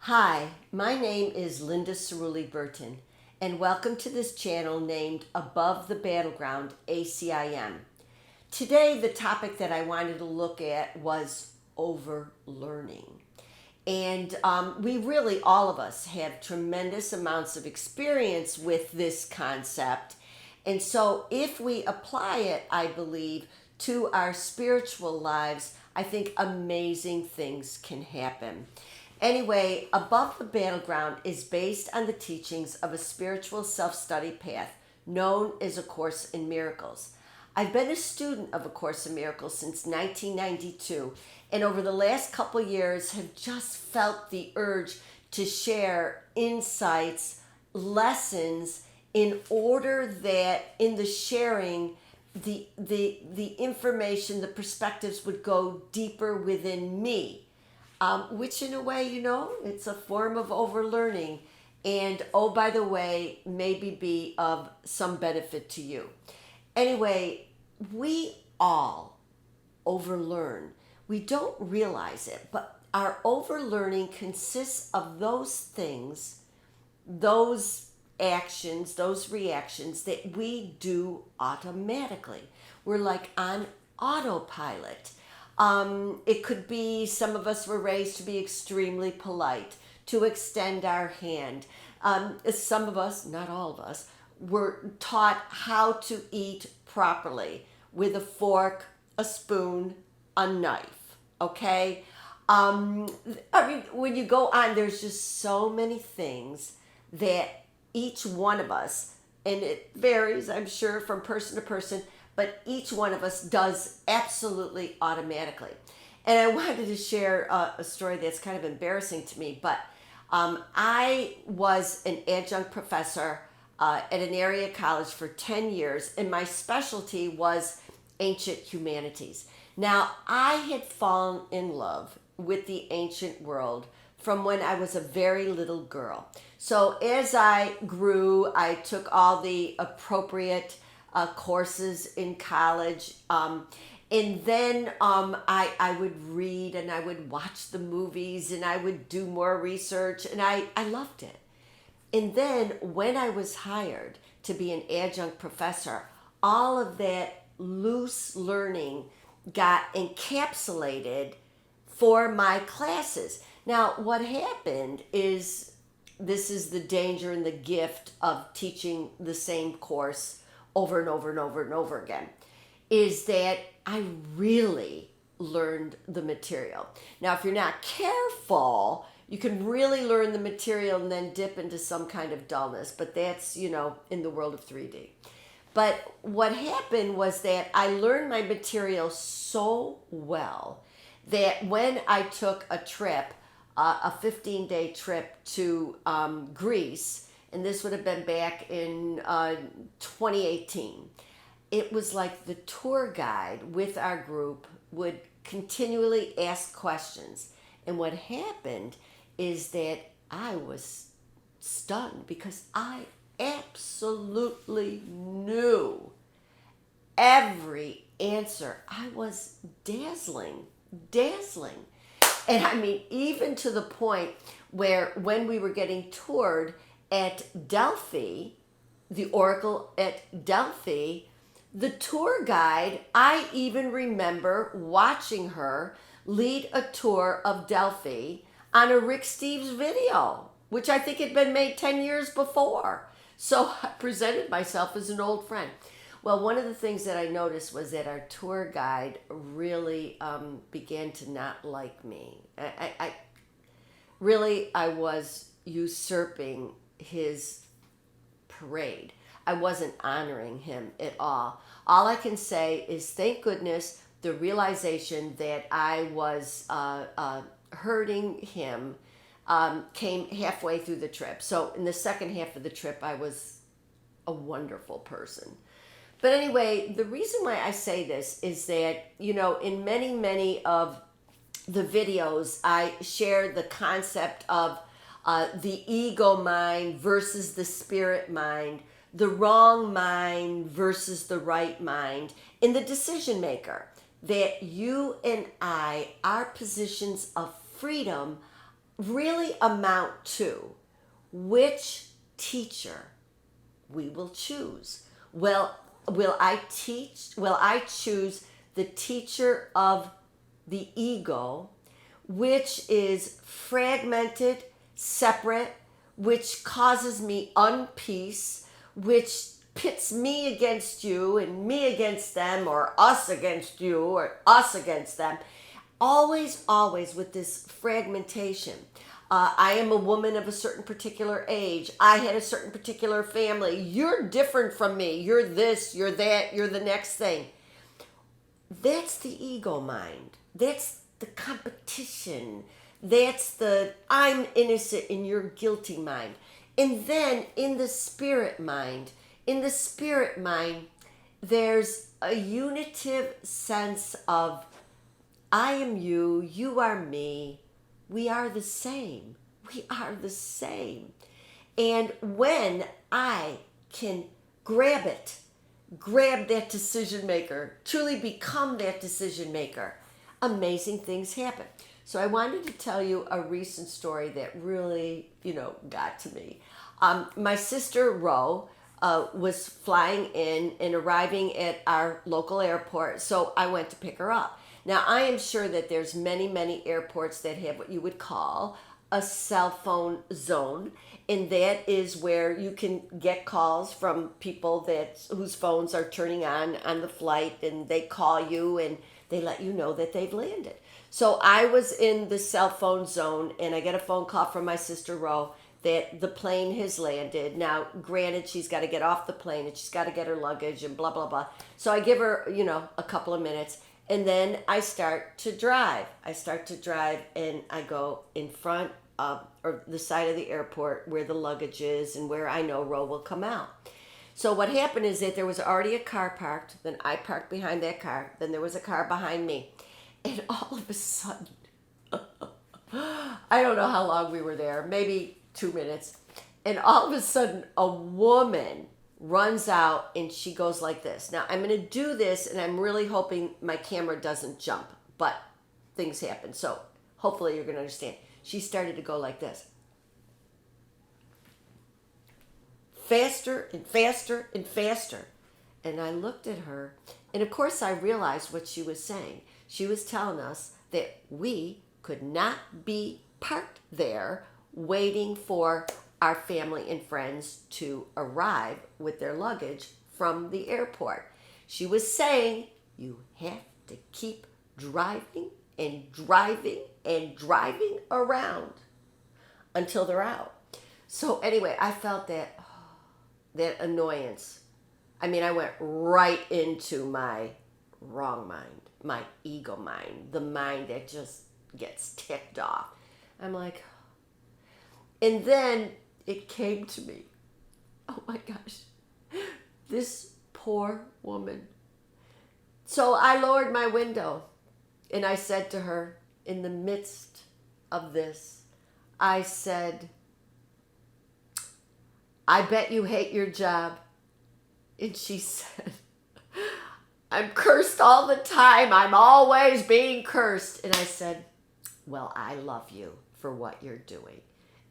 Hi, my name is Linda Cirulli-Burton, and welcome to this channel named Above the Battleground, ACIM. Today, the topic that I wanted to look at was overlearning. And we really, all of us, have tremendous amounts of experience with this concept. And so, if we apply it, I believe, to our spiritual lives, I think amazing things can happen. Anyway, Above the Battleground is based on the teachings of a spiritual self-study path known as A Course in Miracles. I've been a student of A Course in Miracles since 1992, and over the last couple years have just felt the urge to share insights, lessons, in order that in the sharing, the information, the perspectives would go deeper within me. Which in a way, it's a form of overlearning. And oh, by the way, maybe be of some benefit to you. Anyway, we all overlearn. We don't realize it, but our overlearning consists of those things, those actions, those reactions that we do automatically. We're like on autopilot. It could be some of us were raised to be extremely polite, to extend our hand. Some of us, not all of us, were taught how to eat properly with a fork, a spoon, a knife. Okay? When you go on, there's just so many things that each one of us, and it varies, I'm sure, from person to person, but each one of us does absolutely automatically. And I wanted to share a story that's kind of embarrassing to me, but I was an adjunct professor at an area college for 10 years, and my specialty was ancient humanities. Now, I had fallen in love with the ancient world from when I was a very little girl. So as I grew, I took all the appropriate courses in college. And then I would read and I would watch the movies and I would do more research, and I loved it. And then when I was hired to be an adjunct professor, all of that loose learning got encapsulated for my classes. Now, what happened is, this is the danger and the gift of teaching the same course over and over and over and over again, is that I really learned the material. Now, if you're not careful, you can really learn the material and then dip into some kind of dullness, but that's, in the world of 3D. But what happened was that I learned my material so well that when I took a trip, a 15-day trip to Greece, and this would have been back in 2018, it was like the tour guide with our group would continually ask questions. And what happened is that I was stunned because I absolutely knew every answer. I was dazzling. And I mean, even to the point where when we were getting toured at Delphi, the Oracle at Delphi, the tour guide, I even remember watching her lead a tour of Delphi on a Rick Steves video, which I think had been made 10 years before. So I presented myself as an old friend. Well, one of the things that I noticed was that our tour guide really began to not like me. I was usurping his parade. I wasn't honoring him at all. All I can say is thank goodness the realization that I was hurting him came halfway through the trip. So in the second half of the trip, I was a wonderful person. But anyway, the reason why I say this is that, in many of the videos, I share the concept of the ego mind versus the spirit mind, the wrong mind versus the right mind, and the decision maker. That you and I, our positions of freedom really amount to which teacher we will choose. Will I teach? Will I choose the teacher of the ego, which is fragmented, separate, which causes me unpeace, which pits me against you and me against them, or us against you or us against them? Always, always with this fragmentation. I am a woman of a certain particular age. I had a certain particular family. You're different from me. You're this, you're that, you're the next thing. That's the ego mind. That's the competition. That's the I'm innocent and you're guilty mind. And then in the spirit mind, there's a unitive sense of I am you, you are me, we are the same. We are the same. And when I can grab that decision maker, truly become that decision maker, amazing things happen. So I wanted to tell you a recent story that really, got to me. My sister Ro was flying in and arriving at our local airport, so I went to pick her up. Now, I am sure that there's many, many airports that have what you would call a cell phone zone, and that is where you can get calls from people whose phones are turning on the flight, and they call you and they let you know that they've landed. So I was in the cell phone zone, and I get a phone call from my sister Ro that the plane has landed. Now, granted, she's got to get off the plane and she's got to get her luggage and blah, blah, blah. So I give her, a couple of minutes. And then I start to drive. And I go in front of, or the side of the airport where the luggage is and where I know Ro will come out. So what happened is that there was already a car parked. Then I parked behind that car. Then there was a car behind me. And all of a sudden, I don't know how long we were there, maybe 2 minutes. And all of a sudden, a woman runs out and she goes like this. Now, I'm going to do this and I'm really hoping my camera doesn't jump, but things happen. So hopefully you're going to understand. She started to go like this. Faster and faster and faster. And I looked at her, and of course I realized what she was saying. She was telling us that we could not be parked there waiting for our family and friends to arrive with their luggage from the airport. She was saying you have to keep driving and driving and driving around until they're out. So anyway, I felt that annoyance. I mean, I went right into my wrong mind, my ego mind, the mind that just gets ticked off. I'm like, and then it came to me, oh my gosh, this poor woman. So I lowered my window and I said to her, in the midst of this, I said, I bet you hate your job. And she said, I'm cursed all the time. I'm always being cursed. And I said, well, I love you for what you're doing.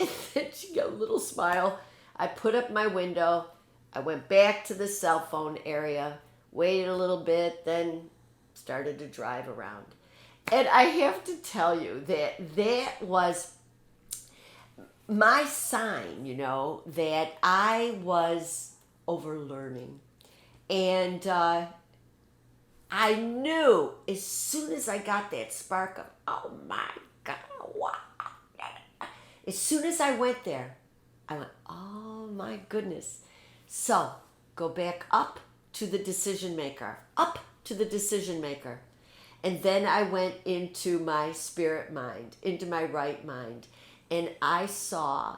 And then she got a little smile. I put up my window. I went back to the cell phone area, waited a little bit, then started to drive around. And I have to tell you that was my sign, that I was overlearning. And I knew as soon as I got that spark of, oh my God, wow. As soon as I went there, I went, oh my goodness. So go back up to the decision maker. And then I went into my spirit mind, into my right mind. And I saw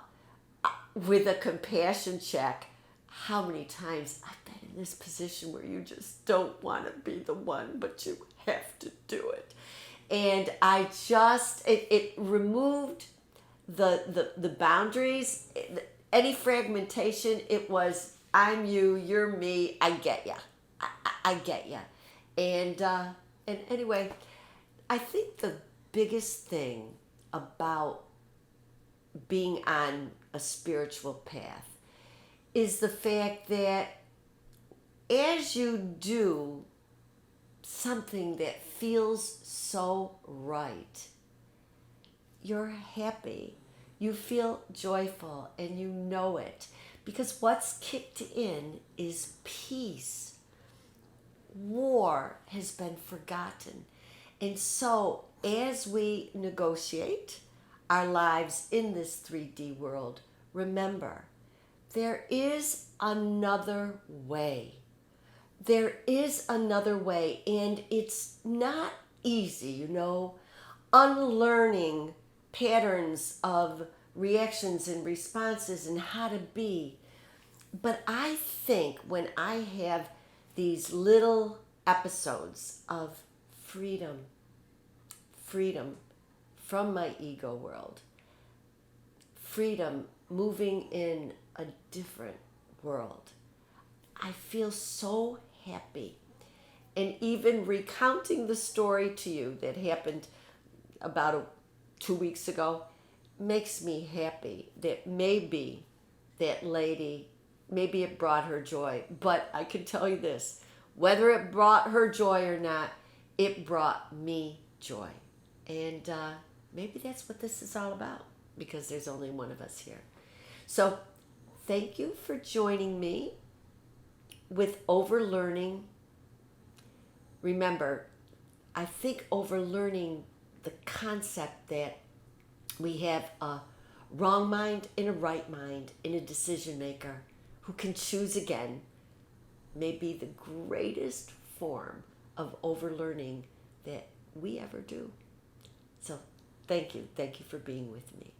with a compassion check how many times I've been in this position where you just don't want to be the one, but you have to do it. And I just, it removed the boundaries, any fragmentation. It was, I'm you, you're me, I get ya. I get ya. And anyway, I think the biggest thing about being on a spiritual path is the fact that as you do something that feels so right, you're happy. You feel joyful and you know it. Because what's kicked in is peace. War has been forgotten. And so, as we negotiate our lives in this 3D world, remember, there is another way. There is another way, and it's not easy, unlearning patterns of reactions and responses and how to be. But I think when I have these little episodes of freedom from my ego world, freedom moving in a different world, I feel so happy. And even recounting the story to you that happened about 2 weeks ago makes me happy that maybe that lady, maybe it brought her joy. But I can tell you this, whether it brought her joy or not, it brought me joy. And maybe that's what this is all about, because there's only one of us here. So thank you for joining me with overlearning. Remember, I think overlearning the concept that we have a wrong mind and a right mind and a decision maker who can choose again may be the greatest form of overlearning that we ever do. So thank you for being with me.